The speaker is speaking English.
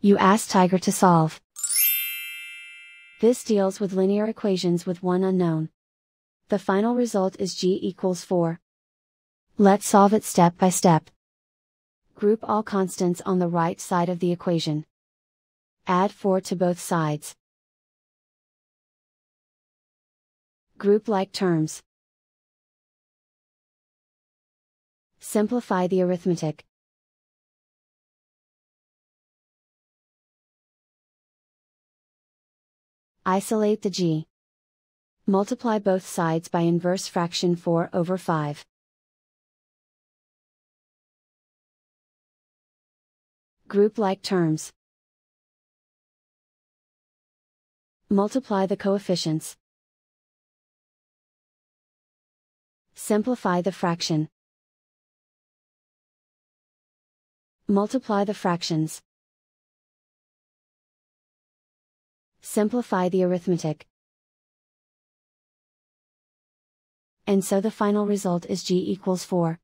You ask Tiger to solve. This deals with linear equations with one unknown. The final result is g equals 4. Let's solve it step by step. Group all constants on the right side of the equation. Add 4 to both sides. Group like terms. Simplify the arithmetic. Isolate the g. Multiply both sides by inverse fraction 4 over 5. Group like terms. Multiply the coefficients. Simplify the fraction. Multiply the fractions. Simplify the arithmetic. And so the final result is g equals 4.